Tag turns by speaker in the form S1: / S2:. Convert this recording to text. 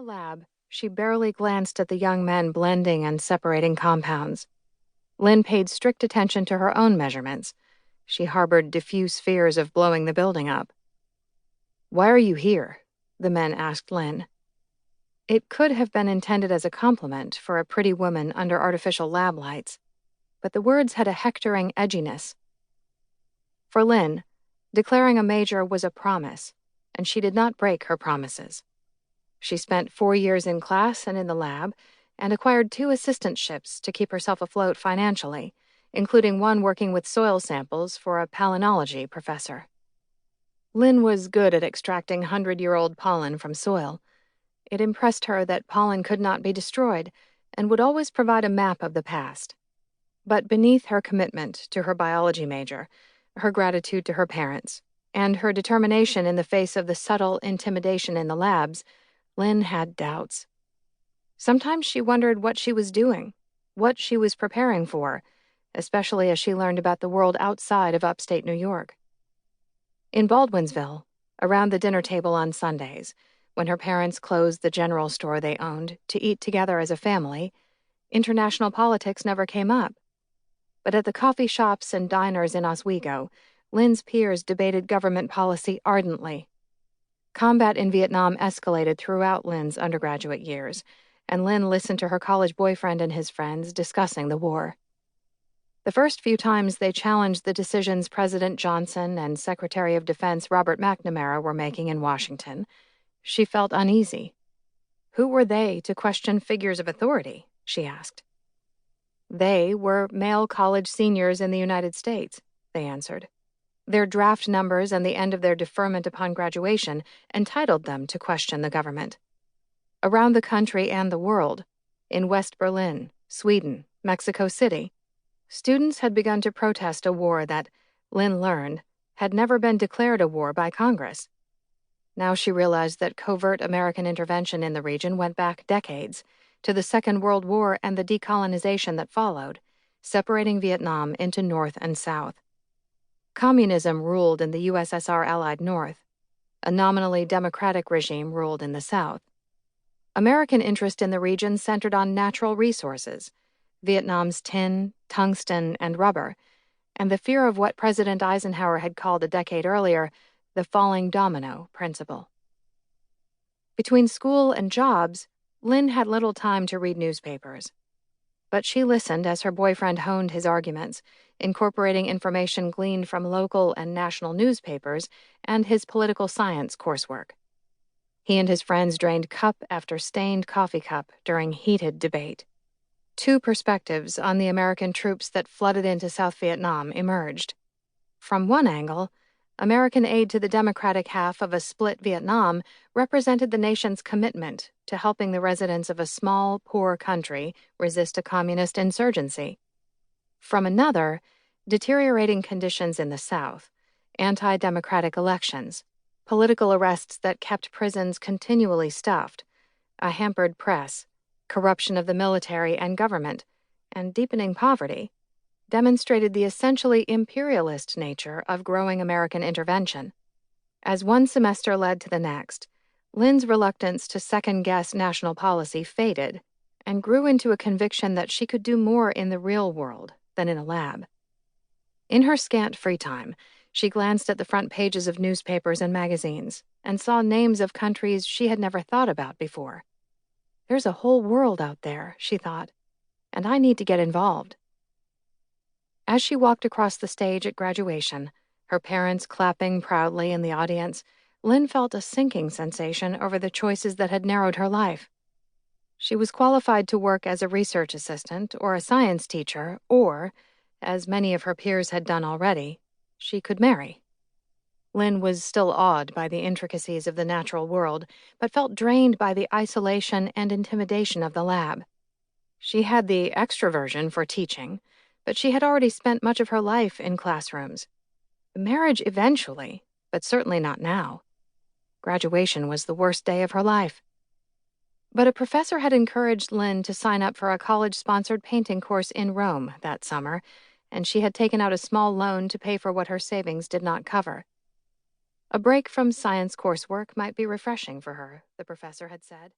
S1: lab, she barely glanced at the young men blending and separating compounds. Lynne paid strict attention to her own measurements. She harbored diffuse fears of blowing the building up. "Why are you here?" the men asked Lynne. It could have been intended as a compliment for a pretty woman under artificial lab lights, but the words had a hectoring edginess. For Lynne, declaring a major was a promise, and she did not break her promises. She spent 4 years in class and in the lab, and acquired 2 assistantships to keep herself afloat financially, including one working with soil samples for a palynology professor. Lynne was good at extracting 100-year-old pollen from soil. It impressed her that pollen could not be destroyed and would always provide a map of the past. But beneath her commitment to her biology major, her gratitude to her parents, and her determination in the face of the subtle intimidation in the labs, Lynne had doubts. Sometimes she wondered what she was doing, what she was preparing for, especially as she learned about the world outside of upstate New York. In Baldwinsville, around the dinner table on Sundays, when her parents closed the general store they owned to eat together as a family, international politics never came up. But at the coffee shops and diners in Oswego, Lynne's peers debated government policy ardently. Combat in Vietnam escalated throughout Lynne's undergraduate years, and Lynne listened to her college boyfriend and his friends discussing the war. The first few times they challenged the decisions President Johnson and Secretary of Defense Robert McNamara were making in Washington, she felt uneasy. Who were they to question figures of authority, she asked. They were male college seniors in the United States, they answered. Their draft numbers and the end of their deferment upon graduation entitled them to question the government. Around the country and the world, in West Berlin, Sweden, Mexico City, students had begun to protest a war that, Lynne learned, had never been declared a war by Congress. Now she realized that covert American intervention in the region went back decades, to the Second World War and the decolonization that followed, separating Vietnam into North and South. Communism ruled in the USSR-allied North. A nominally democratic regime ruled in the South. American interest in the region centered on natural resources, Vietnam's tin, tungsten, and rubber, and the fear of what President Eisenhower had called a decade earlier the falling domino principle. Between school and jobs, Lynne had little time to read newspapers. But she listened as her boyfriend honed his arguments, incorporating information gleaned from local and national newspapers and his political science coursework. He and his friends drained cup after stained coffee cup during heated debate. 2 perspectives on the American troops that flooded into South Vietnam emerged. From one angle, American aid to the democratic half of a split Vietnam represented the nation's commitment to helping the residents of a small, poor country resist a communist insurgency. From another, deteriorating conditions in the South, anti-democratic elections, political arrests that kept prisons continually stuffed, a hampered press, corruption of the military and government, and deepening poverty, demonstrated the essentially imperialist nature of growing American intervention. As one semester led to the next, Lynne's reluctance to second-guess national policy faded and grew into a conviction that she could do more in the real world than in a lab. In her scant free time, she glanced at the front pages of newspapers and magazines and saw names of countries she had never thought about before. There's a whole world out there, she thought, and I need to get involved. As she walked across the stage at graduation, her parents clapping proudly in the audience, Lynne felt a sinking sensation over the choices that had narrowed her life. She was qualified to work as a research assistant or a science teacher, or, as many of her peers had done already, she could marry. Lynne was still awed by the intricacies of the natural world, but felt drained by the isolation and intimidation of the lab. She had the extroversion for teaching, but she had already spent much of her life in classrooms. Marriage eventually, but certainly not now. Graduation was the worst day of her life. But a professor had encouraged Lynne to sign up for a college-sponsored painting course in Rome that summer, and she had taken out a small loan to pay for what her savings did not cover. A break from science coursework might be refreshing for her, the professor had said.